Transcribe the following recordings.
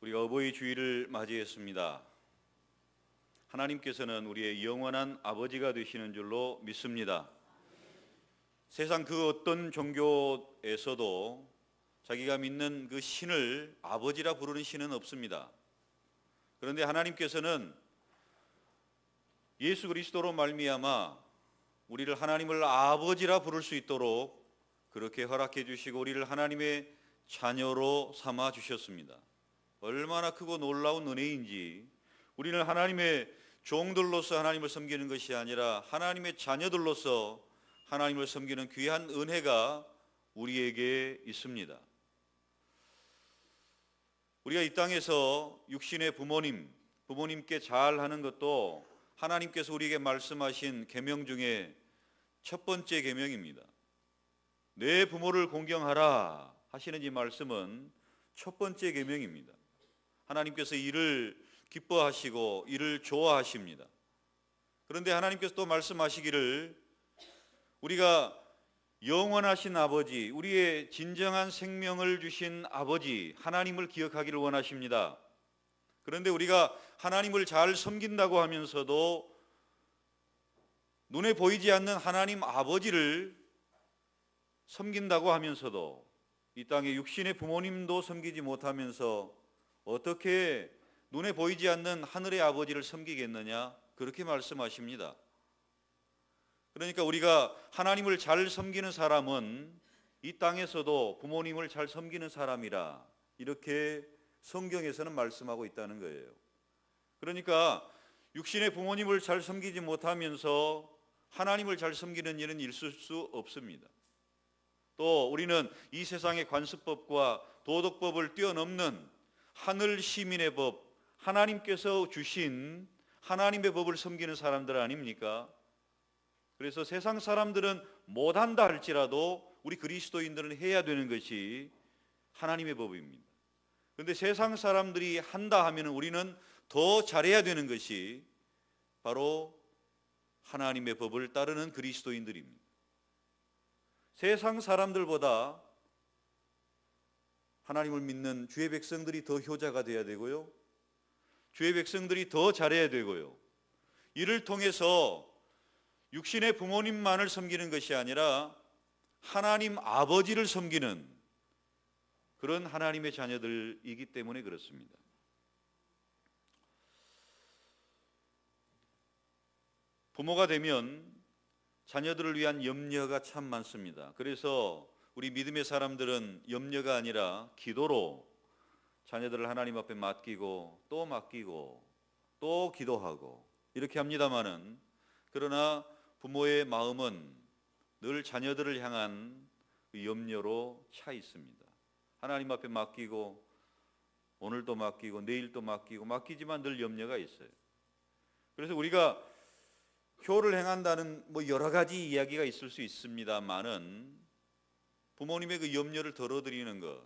우리가 어버이 주일을 맞이했습니다. 하나님께서는 우리의 영원한 아버지가 되시는 줄로 믿습니다. 세상 그 어떤 종교에서도 자기가 믿는 그 신을 아버지라 부르는 신은 없습니다. 그런데 하나님께서는 예수 그리스도로 말미암아 우리를 하나님을 아버지라 부를 수 있도록 그렇게 허락해 주시고 우리를 하나님의 자녀로 삼아 주셨습니다. 얼마나 크고 놀라운 은혜인지, 우리는 하나님의 종들로서 하나님을 섬기는 것이 아니라 하나님의 자녀들로서 하나님을 섬기는 귀한 은혜가 우리에게 있습니다. 우리가 이 땅에서 육신의 부모님께 잘하는 것도 하나님께서 우리에게 말씀하신 계명 중에 첫 번째 계명입니다. 내 부모를 공경하라 하시는 이 말씀은 첫 번째 계명입니다. 하나님께서 이를 기뻐하시고 이를 좋아하십니다. 그런데 하나님께서 또 말씀하시기를 우리가 영원하신 아버지, 우리의 진정한 생명을 주신 아버지 하나님을 기억하기를 원하십니다. 그런데 우리가 하나님을 잘 섬긴다고 하면서도 눈에 보이지 않는 하나님 아버지를 섬긴다고 하면서도 이 땅의 육신의 부모님도 섬기지 못하면서 어떻게 눈에 보이지 않는 하늘의 아버지를 섬기겠느냐, 그렇게 말씀하십니다. 그러니까 우리가 하나님을 잘 섬기는 사람은 이 땅에서도 부모님을 잘 섬기는 사람이라 이렇게 성경에서는 말씀하고 있다는 거예요. 그러니까 육신의 부모님을 잘 섬기지 못하면서 하나님을 잘 섬기는 일은 있을 수 없습니다. 또 우리는 이 세상의 관습법과 도덕법을 뛰어넘는 하늘 시민의 법, 하나님께서 주신 하나님의 법을 섬기는 사람들 아닙니까? 그래서 세상 사람들은 못한다 할지라도 우리 그리스도인들은 해야 되는 것이 하나님의 법입니다. 그런데 세상 사람들이 한다 하면 우리는 더 잘해야 되는 것이 바로 하나님의 법을 따르는 그리스도인들입니다. 세상 사람들보다 하나님을 믿는 주의 백성들이 더 효자가 되어야 되고요, 주의 백성들이 더 잘해야 되고요, 이를 통해서 육신의 부모님만을 섬기는 것이 아니라 하나님 아버지를 섬기는 그런 하나님의 자녀들이기 때문에 그렇습니다. 부모가 되면 자녀들을 위한 염려가 참 많습니다. 그래서 우리 믿음의 사람들은 염려가 아니라 기도로 자녀들을 하나님 앞에 맡기고 또 맡기고 또 기도하고 이렇게 합니다마는, 그러나 부모의 마음은 늘 자녀들을 향한 염려로 차 있습니다. 하나님 앞에 맡기고 오늘도 맡기고 내일도 맡기고 맡기지만 늘 염려가 있어요. 그래서 우리가 효를 행한다는 여러 가지 이야기가 있을 수 있습니다만은 부모님의 그 염려를 덜어드리는 것,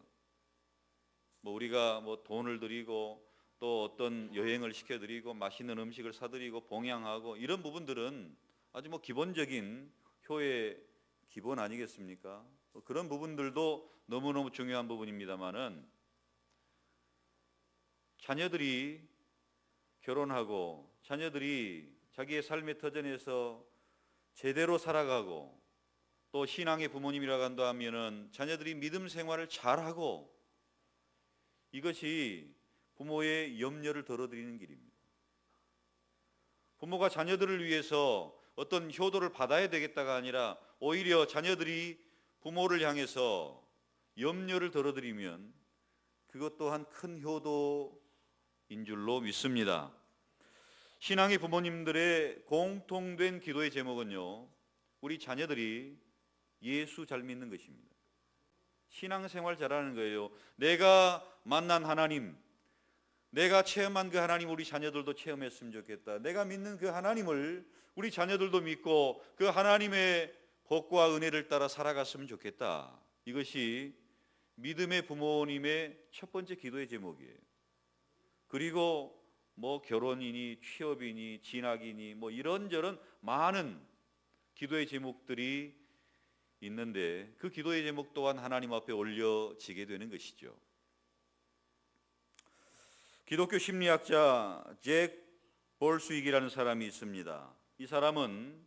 우리가 돈을 드리고 또 어떤 여행을 시켜드리고 맛있는 음식을 사드리고 봉양하고 이런 부분들은 아주 기본적인 효의 기본 아니겠습니까? 그런 부분들도 너무너무 중요한 부분입니다만은 자녀들이 결혼하고 자녀들이 자기의 삶의 터전에서 제대로 살아가고 또 신앙의 부모님이라고 한다면은 자녀들이 믿음 생활을 잘하고, 이것이 부모의 염려를 덜어드리는 길입니다. 부모가 자녀들을 위해서 어떤 효도를 받아야 되겠다가 아니라 오히려 자녀들이 부모를 향해서 염려를 덜어드리면 그것 또한 큰 효도인 줄로 믿습니다. 신앙의 부모님들의 공통된 기도의 제목은요, 우리 자녀들이 예수 잘 믿는 것입니다. 신앙생활 잘하는 거예요. 내가 만난 하나님, 내가 체험한 그 하나님 우리 자녀들도 체험했으면 좋겠다. 내가 믿는 그 하나님을 우리 자녀들도 믿고 그 하나님의 복과 은혜를 따라 살아갔으면 좋겠다. 이것이 믿음의 부모님의 첫 번째 기도의 제목이에요. 그리고 결혼이니 취업이니 진학이니 이런저런 많은 기도의 제목들이 있는데 그 기도의 제목 또한 하나님 앞에 올려지게 되는 것이죠. 기독교 심리학자 잭 볼스윅이라는 사람이 있습니다. 이 사람은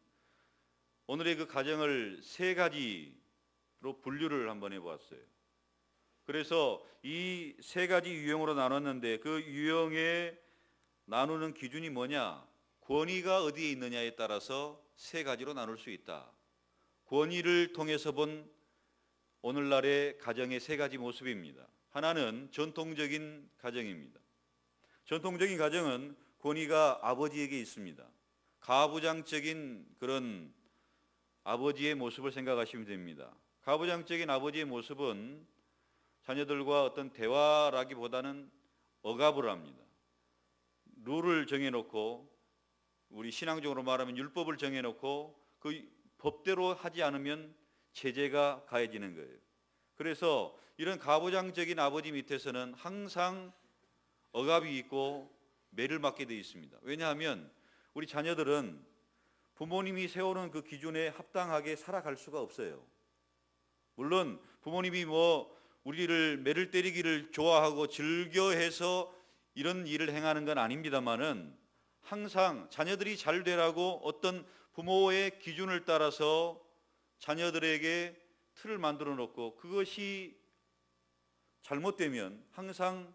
오늘의 그 가정을 세 가지로 분류를 한번 해보았어요. 그래서 이 세 가지 유형으로 나눴는데 그 유형에 나누는 기준이 뭐냐? 권위가 어디에 있느냐에 따라서 세 가지로 나눌 수 있다. 권위를 통해서 본 오늘날의 가정의 세 가지 모습입니다. 하나는 전통적인 가정입니다. 전통적인 가정은 권위가 아버지에게 있습니다. 가부장적인 그런 아버지의 모습을 생각하시면 됩니다. 가부장적인 아버지의 모습은 자녀들과 어떤 대화라기보다는 억압을 합니다. 룰을 정해놓고, 우리 신앙적으로 말하면 율법을 정해놓고 그 법대로 하지 않으면 제재가 가해지는 거예요. 그래서 이런 가부장적인 아버지 밑에서는 항상 억압이 있고 매를 맞게 되어 있습니다. 왜냐하면 우리 자녀들은 부모님이 세우는 그 기준에 합당하게 살아갈 수가 없어요. 물론 부모님이 우리를 매를 때리기를 좋아하고 즐겨해서 이런 일을 행하는 건 아닙니다만은 항상 자녀들이 잘 되라고 어떤 부모의 기준을 따라서 자녀들에게 틀을 만들어 놓고 그것이 잘못되면 항상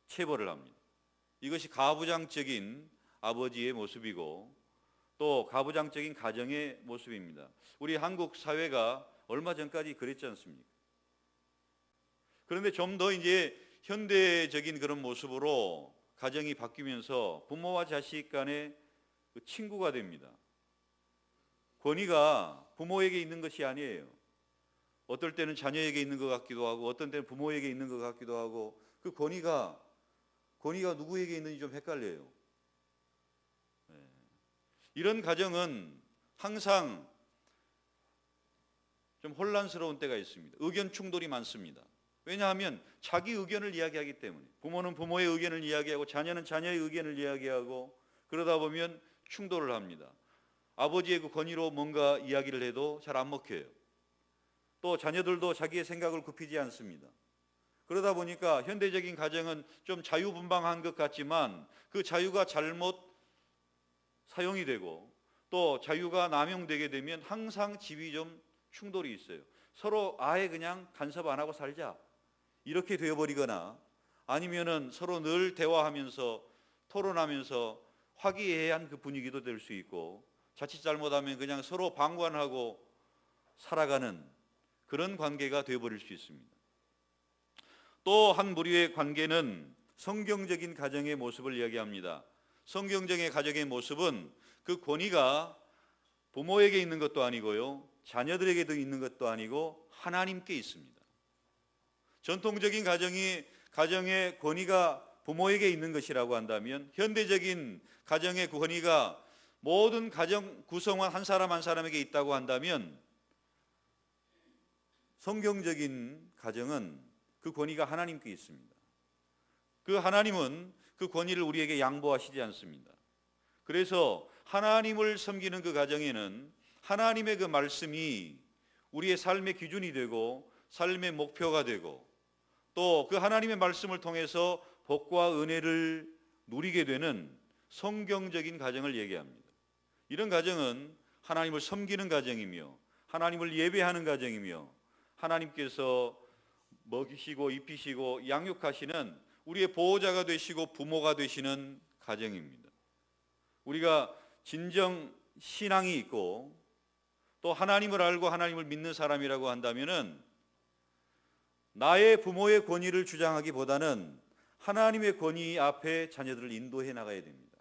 체벌을 합니다. 이것이 가부장적인 아버지의 모습이고 또 가부장적인 가정의 모습입니다. 우리 한국 사회가 얼마 전까지 그랬지 않습니까? 그런데 좀 더 이제 현대적인 그런 모습으로 가정이 바뀌면서 부모와 자식 간의 그 친구가 됩니다. 권위가 부모에게 있는 것이 아니에요. 어떨 때는 자녀에게 있는 것 같기도 하고 어떤 때는 부모에게 있는 것 같기도 하고 그 권위가 누구에게 있는지 좀 헷갈려요. 이런 가정은 항상 좀 혼란스러운 때가 있습니다. 의견 충돌이 많습니다. 왜냐하면 자기 의견을 이야기하기 때문에 부모는 부모의 의견을 이야기하고 자녀는 자녀의 의견을 이야기하고 그러다 보면 충돌을 합니다. 아버지의 그 권위로 뭔가 이야기를 해도 잘 안 먹혀요. 또 자녀들도 자기의 생각을 굽히지 않습니다. 그러다 보니까 현대적인 가정은 좀 자유분방한 것 같지만 그 자유가 잘못 사용이 되고 또 자유가 남용되게 되면 항상 집이 좀 충돌이 있어요. 서로 아예 그냥 간섭 안 하고 살자 이렇게 되어버리거나 아니면은 서로 늘 대화하면서 토론하면서 화기애애한 그 분위기도 될 수 있고 자칫 잘못하면 그냥 서로 방관하고 살아가는 그런 관계가 되어버릴 수 있습니다. 또 한 무리의 관계는 성경적인 가정의 모습을 이야기합니다. 성경적인 가정의 모습은 그 권위가 부모에게 있는 것도 아니고요 자녀들에게도 있는 것도 아니고 하나님께 있습니다. 전통적인 가정의 권위가 부모에게 있는 것이라고 한다면 현대적인 가정의 권위가 모든 가정 구성원 한 사람 한 사람에게 있다고 한다면 성경적인 가정은 그 권위가 하나님께 있습니다. 그 하나님은 그 권위를 우리에게 양보하시지 않습니다. 그래서 하나님을 섬기는 그 가정에는 하나님의 그 말씀이 우리의 삶의 기준이 되고 삶의 목표가 되고 또 그 하나님의 말씀을 통해서 복과 은혜를 누리게 되는 성경적인 가정을 얘기합니다. 이런 가정은 하나님을 섬기는 가정이며 하나님을 예배하는 가정이며 하나님께서 먹이시고 입히시고 양육하시는 우리의 보호자가 되시고 부모가 되시는 가정입니다. 우리가 진정 신앙이 있고 또 하나님을 알고 하나님을 믿는 사람이라고 한다면은 나의 부모의 권위를 주장하기보다는 하나님의 권위 앞에 자녀들을 인도해 나가야 됩니다.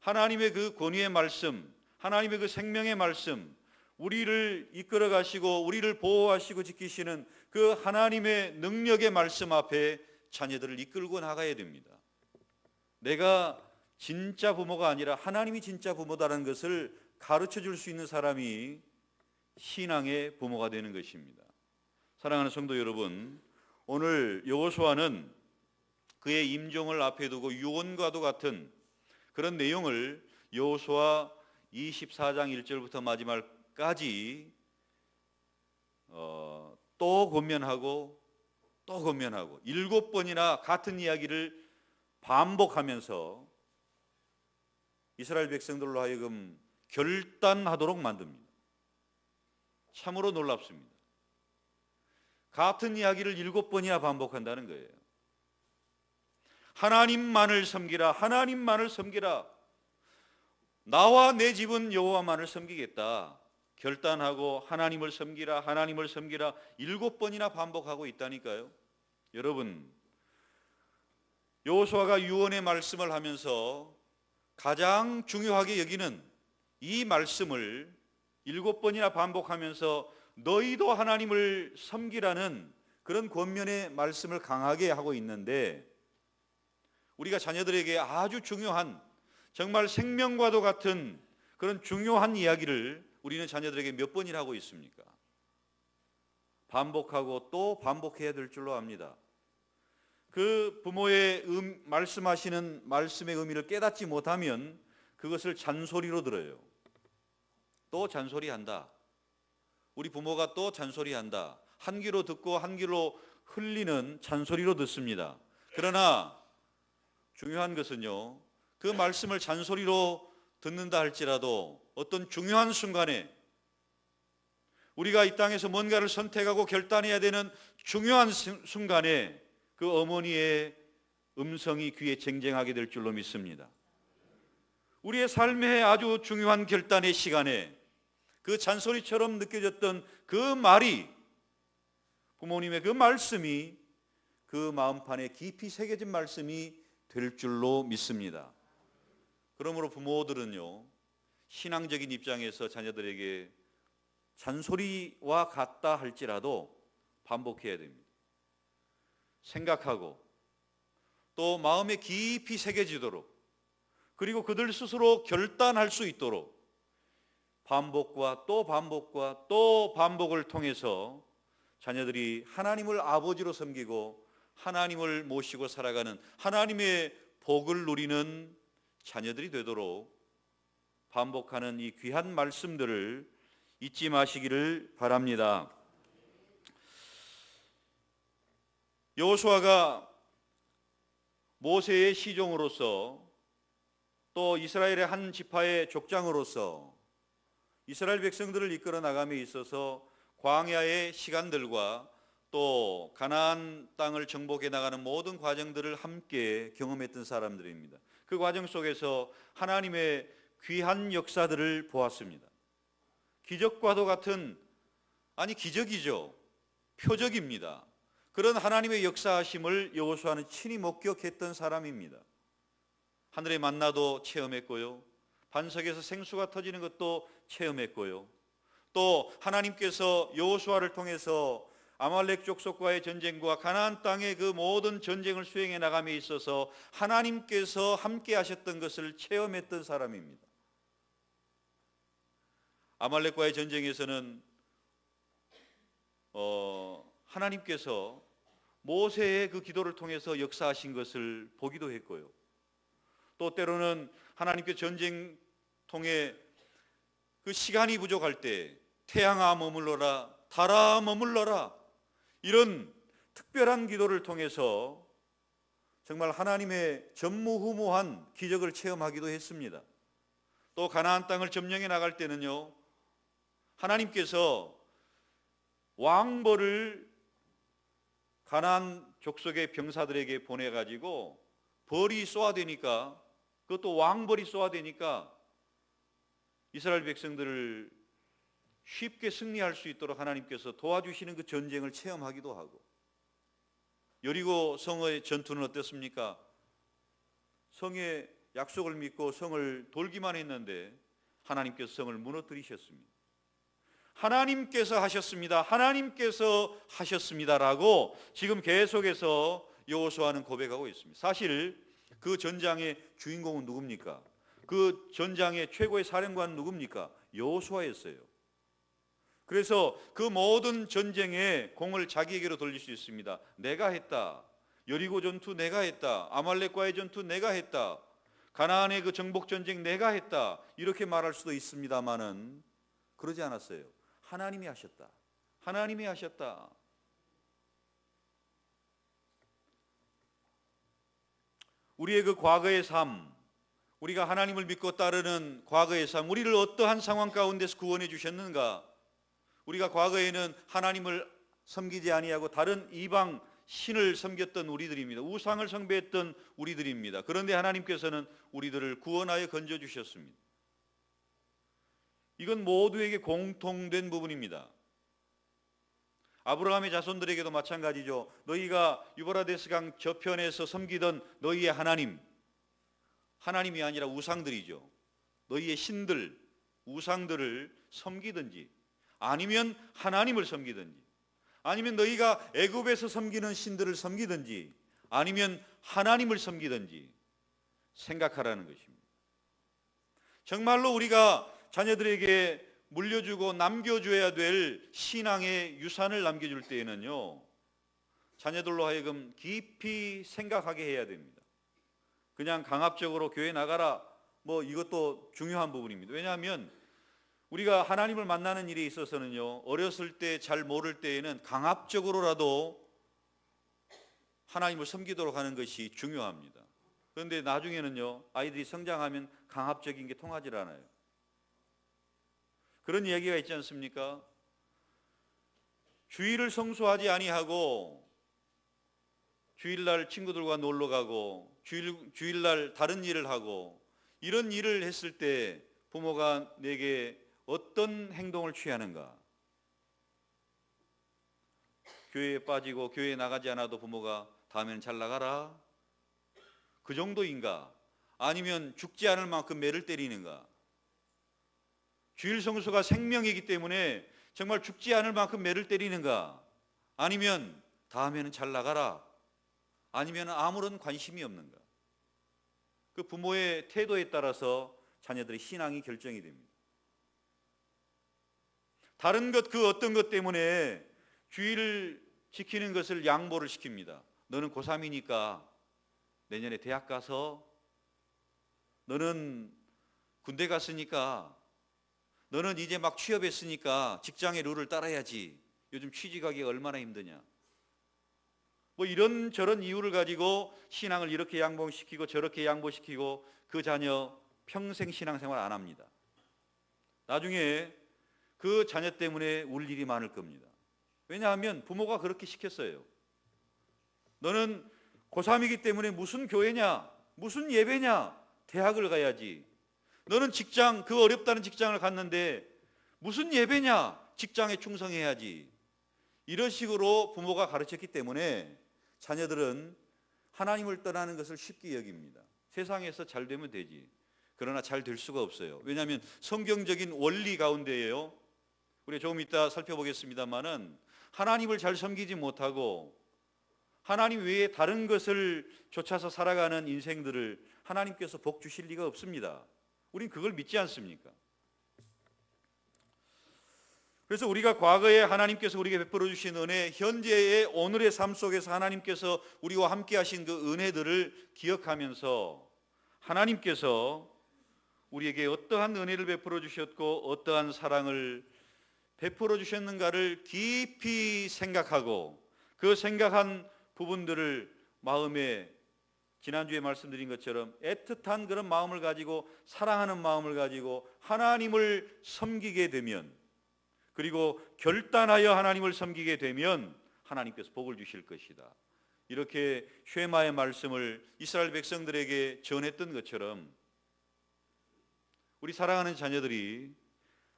하나님의 그 권위의 말씀, 하나님의 그 생명의 말씀, 우리를 이끌어 가시고 우리를 보호하시고 지키시는 그 하나님의 능력의 말씀 앞에 자녀들을 이끌고 나가야 됩니다. 내가 진짜 부모가 아니라 하나님이 진짜 부모다라는 것을 가르쳐 줄 수 있는 사람이 신앙의 부모가 되는 것입니다. 사랑하는 성도 여러분, 오늘 여호수아는 그의 임종을 앞에 두고 유언과도 같은 그런 내용을 여호수아 24장 1절부터 마지막까지 또 권면하고 또 권면하고 7번이나 같은 이야기를 반복하면서 이스라엘 백성들로 하여금 결단하도록 만듭니다. 참으로 놀랍습니다. 같은 이야기를 7번이나 반복한다는 거예요. 하나님만을 섬기라, 하나님만을 섬기라. 나와 내 집은 여호와만을 섬기겠다. 결단하고 하나님을 섬기라, 하나님을 섬기라 7번이나 반복하고 있다니까요. 여러분, 여호수아가 유언의 말씀을 하면서 가장 중요하게 여기는 이 말씀을 7번이나 반복하면서 너희도 하나님을 섬기라는 그런 권면의 말씀을 강하게 하고 있는데, 우리가 자녀들에게 아주 중요한, 정말 생명과도 같은 그런 중요한 이야기를 우리는 자녀들에게 몇 번이나 하고 있습니까? 반복하고 또 반복해야 될 줄로 압니다. 그 부모의 말씀하시는 말씀의 의미를 깨닫지 못하면 그것을 잔소리로 들어요. 또 잔소리한다. 우리 부모가 또 잔소리한다. 한 귀로 듣고 한 귀로 흘리는 잔소리로 듣습니다. 그러나 중요한 것은요, 그 말씀을 잔소리로 듣는다 할지라도 어떤 중요한 순간에, 우리가 이 땅에서 뭔가를 선택하고 결단해야 되는 중요한 순간에 그 어머니의 음성이 귀에 쟁쟁하게 될 줄로 믿습니다. 우리의 삶의 아주 중요한 결단의 시간에 그 잔소리처럼 느껴졌던 그 말이, 부모님의 그 말씀이 그 마음판에 깊이 새겨진 말씀이 될 줄로 믿습니다. 그러므로 부모들은요, 신앙적인 입장에서 자녀들에게 잔소리와 같다 할지라도 반복해야 됩니다. 생각하고 또 마음에 깊이 새겨지도록, 그리고 그들 스스로 결단할 수 있도록 반복과 또 반복과 또 반복을 통해서 자녀들이 하나님을 아버지로 섬기고 하나님을 모시고 살아가는, 하나님의 복을 누리는 자녀들이 되도록 반복하는 이 귀한 말씀들을 잊지 마시기를 바랍니다. 여호수아가 모세의 시종으로서 또 이스라엘의 한 지파의 족장으로서 이스라엘 백성들을 이끌어 나감에 있어서 광야의 시간들과 또 가나안 땅을 정복해 나가는 모든 과정들을 함께 경험했던 사람들입니다. 그 과정 속에서 하나님의 귀한 역사들을 보았습니다. 기적과도 같은, 아니 기적이죠, 표적입니다. 그런 하나님의 역사하심을 여호수아는 친히 목격했던 사람입니다. 하늘의 만나도 체험했고요, 반석에서 생수가 터지는 것도 체험했고요, 또 하나님께서 여호수아를 통해서 아말렉 족속과의 전쟁과 가나안 땅의 그 모든 전쟁을 수행해 나감에 있어서 하나님께서 함께 하셨던 것을 체험했던 사람입니다. 아말렉과의 전쟁에서는 하나님께서 모세의 그 기도를 통해서 역사하신 것을 보기도 했고요, 또 때로는 하나님께 전쟁통에 그 시간이 부족할 때 태양아 머물러라, 달아 머물러라, 이런 특별한 기도를 통해서 정말 하나님의 전무후무한 기적을 체험하기도 했습니다. 또 가나안 땅을 점령해 나갈 때는요, 하나님께서 왕벌을 가나안 족속의 병사들에게 보내가지고 벌이 쏘아대니까, 그것도 왕벌이 쏘아대니까 이스라엘 백성들을 쉽게 승리할 수 있도록 하나님께서 도와주시는 그 전쟁을 체험하기도 하고, 여리고 성의 전투는 어땠습니까? 성의 약속을 믿고 성을 돌기만 했는데 하나님께서 성을 무너뜨리셨습니다. 하나님께서 하셨습니다, 하나님께서 하셨습니다라고 지금 계속해서 여호수아는 고백하고 있습니다. 사실 그 전장의 주인공은 누굽니까? 그 전장의 최고의 사령관은 누굽니까? 여호수아였어요. 그래서 그 모든 전쟁의 공을 자기에게로 돌릴 수 있습니다. 내가 했다. 여리고 전투 내가 했다. 아말렉과의 전투 내가 했다. 가나안의 그 정복 전쟁 내가 했다. 이렇게 말할 수도 있습니다만은 그러지 않았어요. 하나님이 하셨다. 하나님이 하셨다. 우리의 그 과거의 삶, 우리가 하나님을 믿고 따르는 과거의 삶, 우리를 어떠한 상황 가운데서 구원해 주셨는가? 우리가 과거에는 하나님을 섬기지 아니하고 다른 이방 신을 섬겼던 우리들입니다. 우상을 숭배했던 우리들입니다. 그런데 하나님께서는 우리들을 구원하여 건져 주셨습니다. 이건 모두에게 공통된 부분입니다. 아브라함의 자손들에게도 마찬가지죠. 너희가 유브라데스 강 저편에서 섬기던 너희의 하나님이 아니라 우상들이죠. 너희의 신들, 우상들을 섬기든지 아니면 하나님을 섬기든지, 아니면 너희가 애굽에서 섬기는 신들을 섬기든지 아니면 하나님을 섬기든지 생각하라는 것입니다. 정말로 우리가 자녀들에게 물려주고 남겨줘야 될 신앙의 유산을 남겨줄 때에는요, 자녀들로 하여금 깊이 생각하게 해야 됩니다. 그냥 강압적으로 교회 나가라, 이것도 중요한 부분입니다. 왜냐하면 우리가 하나님을 만나는 일에 있어서는요, 어렸을 때 잘 모를 때에는 강압적으로라도 하나님을 섬기도록 하는 것이 중요합니다. 그런데 나중에는요, 아이들이 성장하면 강압적인 게 통하지 않아요. 그런 이야기가 있지 않습니까? 주일을 성수하지 아니하고 주일날 친구들과 놀러 가고 주일날 다른 일을 하고 이런 일을 했을 때 부모가 내게 어떤 행동을 취하는가? 교회에 빠지고 교회에 나가지 않아도 부모가 다음에는 잘 나가라, 그 정도인가? 아니면 죽지 않을 만큼 매를 때리는가? 주일 성수가 생명이기 때문에 정말 죽지 않을 만큼 매를 때리는가? 아니면 다음에는 잘 나가라, 아니면 아무런 관심이 없는가? 그 부모의 태도에 따라서 자녀들의 신앙이 결정이 됩니다. 다른 것, 그 어떤 것 때문에 주일을 지키는 것을 양보를 시킵니다. 너는 고3이니까 내년에 대학 가서, 너는 군대 갔으니까, 너는 이제 막 취업했으니까 직장의 룰을 따라야지. 요즘 취직하기가 얼마나 힘드냐. 이런저런 이유를 가지고 신앙을 이렇게 양보시키고 저렇게 양보시키고 그 자녀 평생 신앙생활 안 합니다. 나중에 그 자녀 때문에 울 일이 많을 겁니다. 왜냐하면 부모가 그렇게 시켰어요. 너는 고3이기 때문에 무슨 교회냐, 무슨 예배냐, 대학을 가야지. 너는 직장, 그 어렵다는 직장을 갔는데 무슨 예배냐, 직장에 충성해야지. 이런 식으로 부모가 가르쳤기 때문에 자녀들은 하나님을 떠나는 것을 쉽게 여깁니다. 세상에서 잘 되면 되지. 그러나 잘 될 수가 없어요. 왜냐하면 성경적인 원리 가운데에요, 우리 조금 이따 살펴보겠습니다만은 하나님을 잘 섬기지 못하고 하나님 외에 다른 것을 좇아서 살아가는 인생들을 하나님께서 복 주실 리가 없습니다. 우린 그걸 믿지 않습니까? 그래서 우리가 과거에 하나님께서 우리에게 베풀어 주신 은혜, 현재의 오늘의 삶 속에서 하나님께서 우리와 함께 하신 그 은혜들을 기억하면서 하나님께서 우리에게 어떠한 은혜를 베풀어 주셨고 어떠한 사랑을 베풀어 주셨는가를 깊이 생각하고 그 생각한 부분들을 마음에, 지난주에 말씀드린 것처럼 애틋한 그런 마음을 가지고 사랑하는 마음을 가지고 하나님을 섬기게 되면, 그리고 결단하여 하나님을 섬기게 되면 하나님께서 복을 주실 것이다. 이렇게 쉐마의 말씀을 이스라엘 백성들에게 전했던 것처럼 우리 사랑하는 자녀들이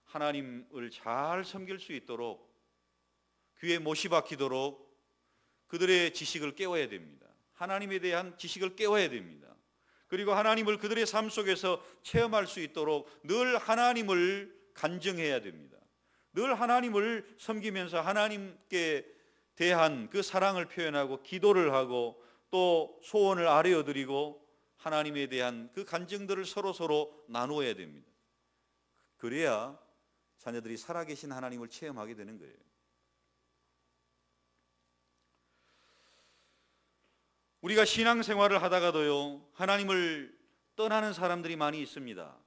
하나님을 잘 섬길 수 있도록 귀에 못이 박히도록 그들의 지식을 깨워야 됩니다. 하나님에 대한 지식을 깨워야 됩니다. 그리고 하나님을 그들의 삶 속에서 체험할 수 있도록 늘 하나님을 간증해야 됩니다. 늘 하나님을 섬기면서 하나님께 대한 그 사랑을 표현하고 기도를 하고 또 소원을 아뢰어드리고 하나님에 대한 그 간증들을 서로 나누어야 됩니다. 그래야 자녀들이 살아계신 하나님을 체험하게 되는 거예요. 우리가 신앙생활을 하다가도요, 하나님을 떠나는 사람들이 많이 있습니다.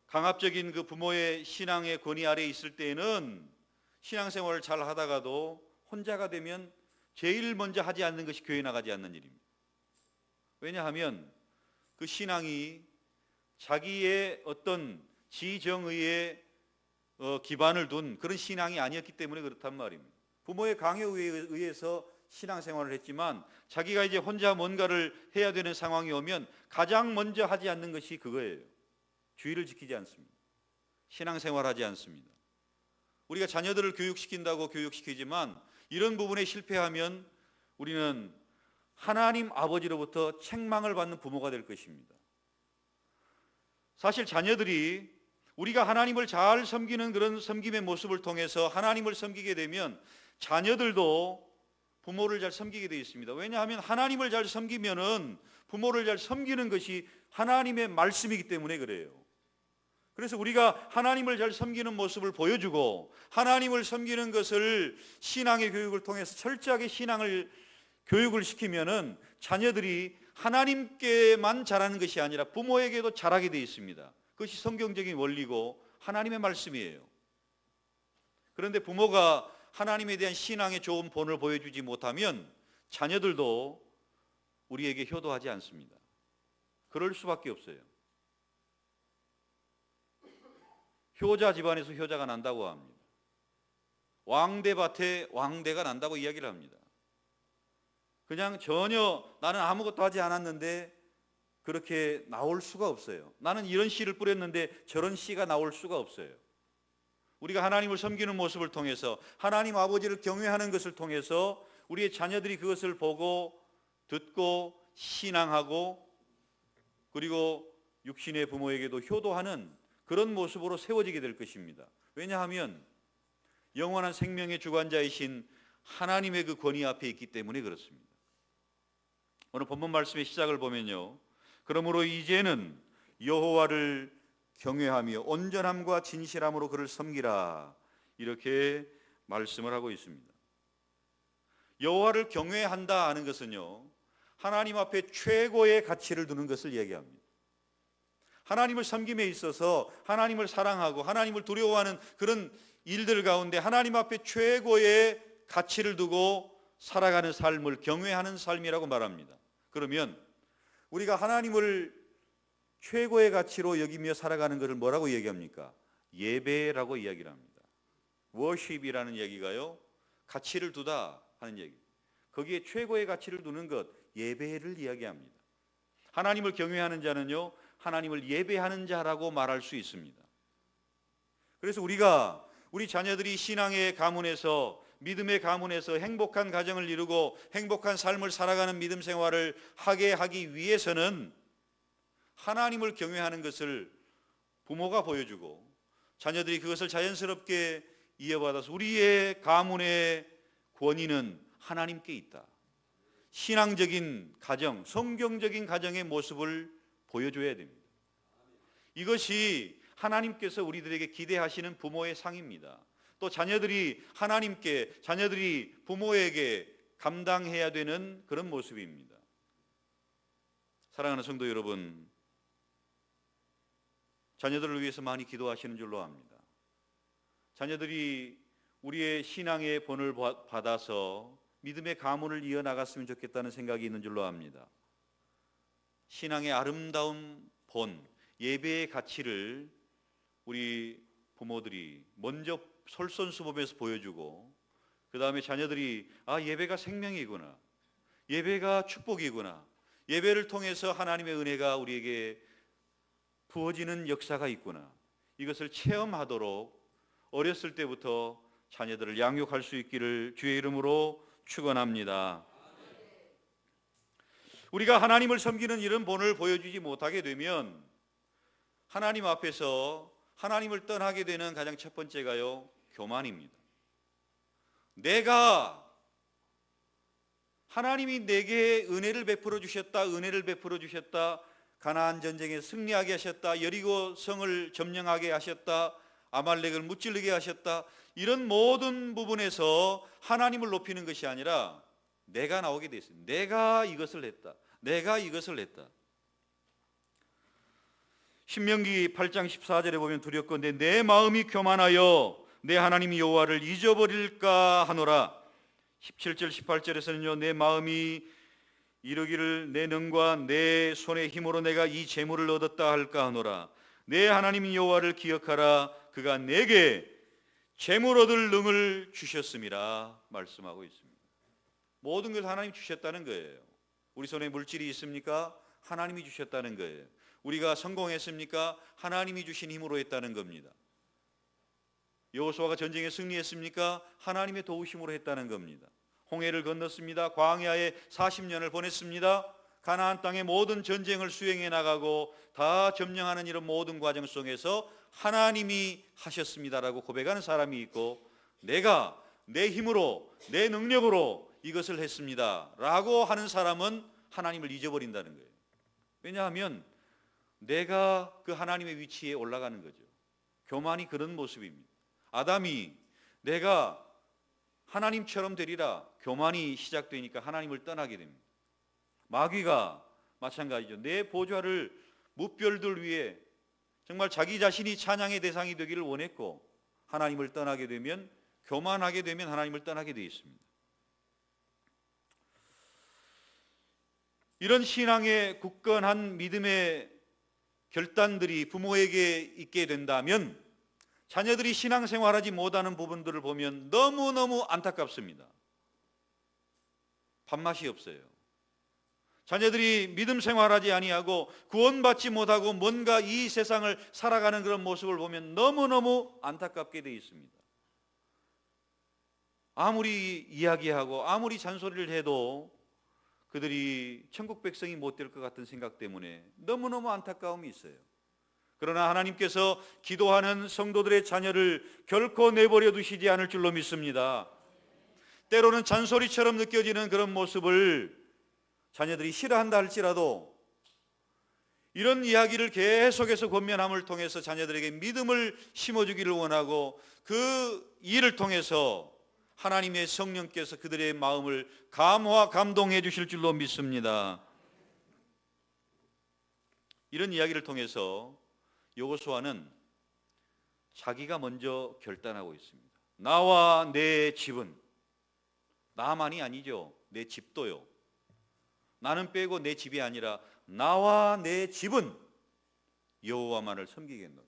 강압적인 그 부모의 신앙의 권위 아래에 있을 때에는 신앙생활을 잘 하다가도 혼자가 되면 제일 먼저 하지 않는 것이 교회 나가지 않는 일입니다. 왜냐하면 그 신앙이 자기의 어떤 지정의에 기반을 둔 그런 신앙이 아니었기 때문에 그렇단 말입니다. 부모의 강요에 의해서 신앙생활을 했지만 자기가 이제 혼자 뭔가를 해야 되는 상황이 오면 가장 먼저 하지 않는 것이 그거예요. 주의를 지키지 않습니다. 신앙생활하지 않습니다. 우리가 자녀들을 교육시킨다고 교육시키지만 이런 부분에 실패하면 우리는 하나님 아버지로부터 책망을 받는 부모가 될 것입니다. 사실 자녀들이 우리가 하나님을 잘 섬기는 그런 섬김의 모습을 통해서 하나님을 섬기게 되면 자녀들도 부모를 잘 섬기게 되어 있습니다. 왜냐하면 하나님을 잘 섬기면은 부모를 잘 섬기는 것이 하나님의 말씀이기 때문에 그래요. 그래서 우리가 하나님을 잘 섬기는 모습을 보여주고 하나님을 섬기는 것을 신앙의 교육을 통해서 철저하게 신앙을 교육을 시키면은 자녀들이 하나님께만 잘하는 것이 아니라 부모에게도 잘하게 되어 있습니다. 그것이 성경적인 원리고 하나님의 말씀이에요. 그런데 부모가 하나님에 대한 신앙의 좋은 본을 보여주지 못하면 자녀들도 우리에게 효도하지 않습니다. 그럴 수밖에 없어요. 효자 집안에서 효자가 난다고 합니다. 왕대밭에 왕대가 난다고 이야기를 합니다. 그냥 전혀 나는 아무것도 하지 않았는데 그렇게 나올 수가 없어요. 나는 이런 씨를 뿌렸는데 저런 씨가 나올 수가 없어요. 우리가 하나님을 섬기는 모습을 통해서 하나님 아버지를 경외하는 것을 통해서 우리의 자녀들이 그것을 보고 듣고 신앙하고 그리고 육신의 부모에게도 효도하는 그런 모습으로 세워지게 될 것입니다. 왜냐하면 영원한 생명의 주관자이신 하나님의 그 권위 앞에 있기 때문에 그렇습니다. 오늘 본문 말씀의 시작을 보면요, 그러므로 이제는 여호와를 경외하며 온전함과 진실함으로 그를 섬기라, 이렇게 말씀을 하고 있습니다. 여호와를 경외한다 하는 것은요, 하나님 앞에 최고의 가치를 두는 것을 얘기합니다. 하나님을 섬김에 있어서 하나님을 사랑하고 하나님을 두려워하는 그런 일들 가운데 하나님 앞에 최고의 가치를 두고 살아가는 삶을 경외하는 삶이라고 말합니다. 그러면 우리가 하나님을 최고의 가치로 여기며 살아가는 것을 뭐라고 얘기합니까? 예배라고 이야기를 합니다. 워십이라는 얘기가요, 가치를 두다 하는 얘기. 거기에 최고의 가치를 두는 것, 예배를 이야기합니다. 하나님을 경외하는 자는요, 하나님을 예배하는 자라고 말할 수 있습니다. 그래서 우리가 우리 자녀들이 신앙의 가문에서, 믿음의 가문에서 행복한 가정을 이루고 행복한 삶을 살아가는 믿음 생활을 하게 하기 위해서는 하나님을 경외하는 것을 부모가 보여주고 자녀들이 그것을 자연스럽게 이어받아서 우리의 가문의 권위는 하나님께 있다. 신앙적인 가정, 성경적인 가정의 모습을 보여줘야 됩니다. 이것이 하나님께서 우리들에게 기대하시는 부모의 상입니다. 또 자녀들이 하나님께, 자녀들이 부모에게 감당해야 되는 그런 모습입니다. 사랑하는 성도 여러분, 자녀들을 위해서 많이 기도하시는 줄로 압니다. 자녀들이 우리의 신앙의 본을 받아서 믿음의 가문을 이어나갔으면 좋겠다는 생각이 있는 줄로 압니다. 신앙의 아름다운 본, 예배의 가치를 우리 부모들이 먼저 솔선수범해서 보여주고 그 다음에 자녀들이 예배가 생명이구나, 예배가 축복이구나, 예배를 통해서 하나님의 은혜가 우리에게 부어지는 역사가 있구나, 이것을 체험하도록 어렸을 때부터 자녀들을 양육할 수 있기를 주의 이름으로 축원합니다. 우리가 하나님을 섬기는 이런 본을 보여주지 못하게 되면 하나님 앞에서 하나님을 떠나게 되는 가장 첫 번째가요, 교만입니다. 하나님이 내게 은혜를 베풀어 주셨다, 가나안 전쟁에 승리하게 하셨다, 여리고 성을 점령하게 하셨다, 아말렉을 무찌르게 하셨다, 이런 모든 부분에서 하나님을 높이는 것이 아니라 내가 나오게 돼 있습니다. 내가 이것을 했다. 신명기 8장 14절에 보면 두렵건대 내 마음이 교만하여 내 하나님 여호와를 잊어버릴까 하노라. 17절 18절에서는요, 내 마음이 이르기를 내 능과 내 손의 힘으로 내가 이 재물을 얻었다 할까 하노라. 내 하나님 여호와를 기억하라. 그가 내게 재물 얻을 능을 주셨음이라 말씀하고 있습니다. 모든 것을 하나님 주셨다는 거예요. 우리 손에 물질이 있습니까? 하나님이 주셨다는 거예요. 우리가 성공했습니까? 하나님이 주신 힘으로 했다는 겁니다. 여호수아가 전쟁에 승리했습니까? 하나님의 도우심으로 했다는 겁니다. 홍해를 건넜습니다. 광야에 40년을 보냈습니다. 가나안 땅의 모든 전쟁을 수행해 나가고 다 점령하는 이런 모든 과정 속에서 하나님이 하셨습니다라고 고백하는 사람이 있고, 내가 내 힘으로 내 능력으로 이것을 했습니다 라고 하는 사람은 하나님을 잊어버린다는 거예요. 왜냐하면 내가 그 하나님의 위치에 올라가는 거죠. 교만이 그런 모습입니다. 아담이 내가 하나님처럼 되리라, 교만이 시작되니까 하나님을 떠나게 됩니다. 마귀가 마찬가지죠. 내 보좌를 무별들 위에 정말 자기 자신이 찬양의 대상이 되기를 원했고, 하나님을 떠나게 되면, 교만하게 되면 하나님을 떠나게 되어 있습니다. 이런 신앙의 굳건한 믿음의 결단들이 부모에게 있게 된다면 자녀들이 신앙생활하지 못하는 부분들을 보면 너무너무 안타깝습니다. 밥맛이 없어요. 자녀들이 믿음 생활하지 아니하고 구원받지 못하고 뭔가 이 세상을 살아가는 그런 모습을 보면 너무너무 안타깝게 되어 있습니다. 아무리 이야기하고 아무리 잔소리를 해도 그들이 천국 백성이 못 될 것 같은 생각 때문에 너무너무 안타까움이 있어요. 그러나 하나님께서 기도하는 성도들의 자녀를 결코 내버려 두시지 않을 줄로 믿습니다. 때로는 잔소리처럼 느껴지는 그런 모습을 자녀들이 싫어한다 할지라도 이런 이야기를 계속해서 권면함을 통해서 자녀들에게 믿음을 심어주기를 원하고, 그 일을 통해서 하나님의 성령께서 그들의 마음을 감화 감동해 주실 줄로 믿습니다. 이런 이야기를 통해서 여호수아는 자기가 먼저 결단하고 있습니다. 나와 내 집은, 나만이 아니죠, 내 집도요. 나는 빼고 내 집이 아니라 나와 내 집은 여호와만을 섬기겠노라.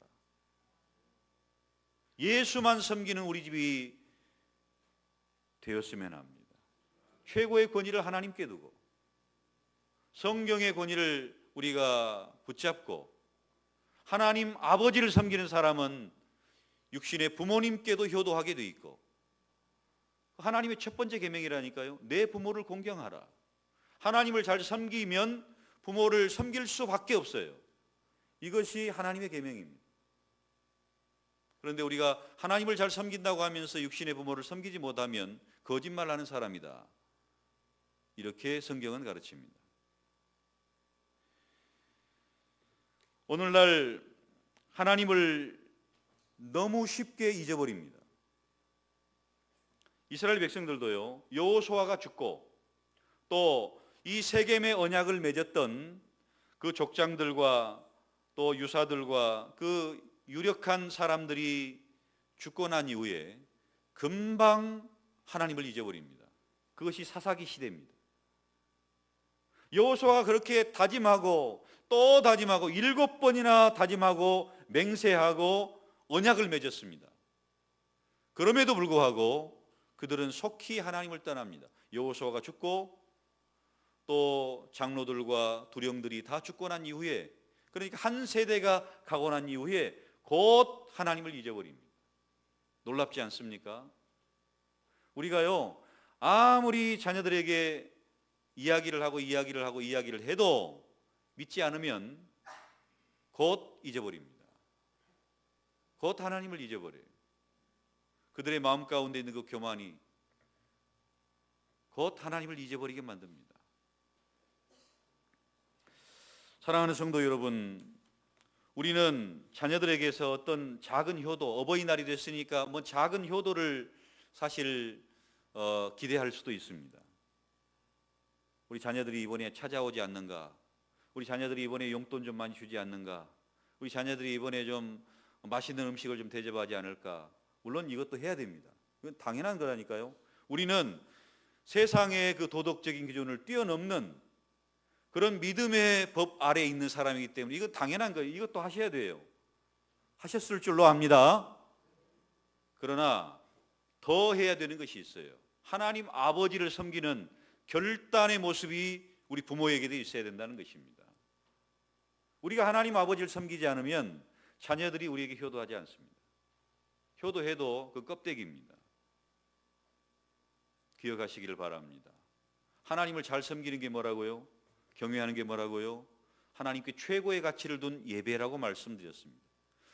예수만 섬기는 우리 집이 되었으면 합니다. 최고의 권위를 하나님께 두고 성경의 권위를 우리가 붙잡고 하나님 아버지를 섬기는 사람은 육신의 부모님께도 효도하게 돼 있고, 하나님의 첫 번째 계명이라니까요. 내 부모를 공경하라. 하나님을 잘 섬기면 부모를 섬길 수밖에 없어요. 이것이 하나님의 계명입니다. 그런데 우리가 하나님을 잘 섬긴다고 하면서 육신의 부모를 섬기지 못하면 거짓말하는 사람이다, 이렇게 성경은 가르칩니다. 오늘날 하나님을 너무 쉽게 잊어버립니다. 이스라엘 백성들도요, 여호수아가 죽고 또 이 세겜의 언약을 맺었던 그 족장들과 또 유사들과 그 유력한 사람들이 죽고 난 이후에 금방 하나님을 잊어버립니다. 그것이 사사기 시대입니다. 여호수아가 그렇게 다짐하고 또 다짐하고 7번이나 다짐하고 맹세하고 언약을 맺었습니다. 그럼에도 불구하고 그들은 속히 하나님을 떠납니다. 여호수아가 죽고 또 장로들과 두령들이 다 죽고 난 이후에, 그러니까 한 세대가 가고 난 이후에 곧 하나님을 잊어버립니다. 놀랍지 않습니까? 우리가요, 아무리 자녀들에게 이야기를 하고 해도 믿지 않으면 곧 잊어버립니다. 곧 하나님을 잊어버려요. 그들의 마음 가운데 있는 그 교만이 곧 하나님을 잊어버리게 만듭니다. 사랑하는 성도 여러분, 우리는 자녀들에게서 어떤 작은 효도, 어버이날이 됐으니까 뭐 작은 효도를 사실 기대할 수도 있습니다. 우리 자녀들이 이번에 찾아오지 않는가? 우리 자녀들이 이번에 용돈 좀 많이 주지 않는가? 우리 자녀들이 이번에 좀 맛있는 음식을 좀 대접하지 않을까? 물론 이것도 해야 됩니다. 이건 당연한 거라니까요. 우리는 세상의 그 도덕적인 기준을 뛰어넘는 그런 믿음의 법 아래에 있는 사람이기 때문에 이거 당연한 거예요. 이것도 하셔야 돼요. 하셨을 줄로 압니다. 그러나 더 해야 되는 것이 있어요. 하나님 아버지를 섬기는 결단의 모습이 우리 부모에게도 있어야 된다는 것입니다. 우리가 하나님 아버지를 섬기지 않으면 자녀들이 우리에게 효도하지 않습니다. 효도해도 그 껍데기입니다. 기억하시기를 바랍니다. 하나님을 잘 섬기는 게 뭐라고요? 경외하는 게 뭐라고요? 하나님께 최고의 가치를 둔 예배라고 말씀드렸습니다.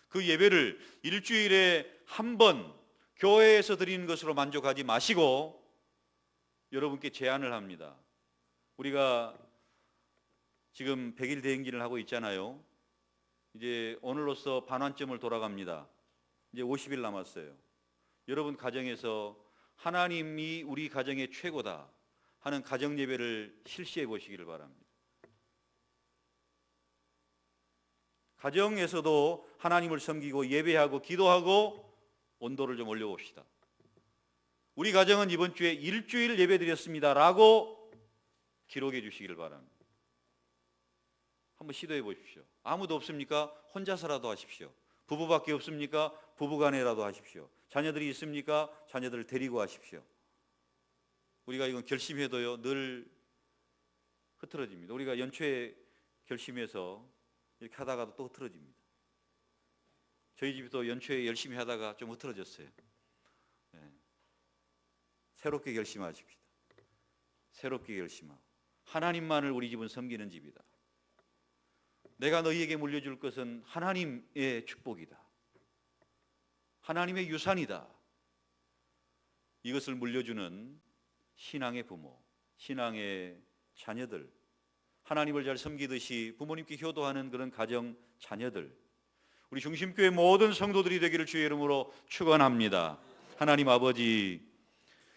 그 예배를 일주일에 한 번 교회에서 드리는 것으로 만족하지 마시고 여러분께 제안을 합니다. 우리가 지금 100일 대행진을 하고 있잖아요. 이제 오늘로써 반환점을 돌아갑니다. 이제 50일 남았어요. 여러분 가정에서 하나님이 우리 가정의 최고다 하는 가정 예배를 실시해 보시기를 바랍니다. 가정에서도 하나님을 섬기고 예배하고 기도하고 온도를 좀 올려봅시다. 우리 가정은 이번 주에 일주일 예배 드렸습니다 라고 기록해 주시기를 바랍니다. 한번 시도해 보십시오. 아무도 없습니까? 혼자서라도 하십시오. 부부밖에 없습니까? 부부간에라도 하십시오. 자녀들이 있습니까? 자녀들을 데리고 하십시오. 우리가 이건 결심해도요 늘 흐트러집니다. 우리가 연초에 결심해서 이렇게 하다가도 또 흐트러집니다. 저희 집도 연초에 열심히 하다가 좀 흐트러졌어요. 네. 새롭게 결심하십시다. 새롭게 결심하고 하나님만을 우리 집은 섬기는 집이다. 내가 너희에게 물려줄 것은 하나님의 축복이다. 하나님의 유산이다. 이것을 물려주는 신앙의 부모, 신앙의 자녀들, 하나님을 잘 섬기듯이 부모님께 효도하는 그런 가정 자녀들, 우리 중심교회 모든 성도들이 되기를 주의 이름으로 축원합니다. 하나님 아버지,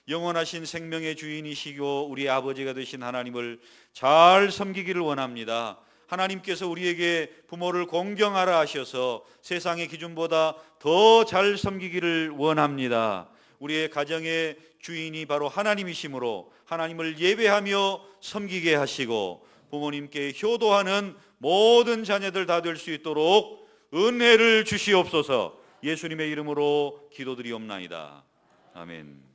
영원하신 생명의 주인이시고 우리 아버지가 되신 하나님을 잘 섬기기를 원합니다. 하나님께서 우리에게 부모를 공경하라 하셔서 세상의 기준보다 더 잘 섬기기를 원합니다. 우리의 가정의 주인이 바로 하나님이시므로 하나님을 예배하며 섬기게 하시고 부모님께 효도하는 모든 자녀들 다 될 수 있도록 은혜를 주시옵소서. 예수님의 이름으로 기도드리옵나이다. 아멘.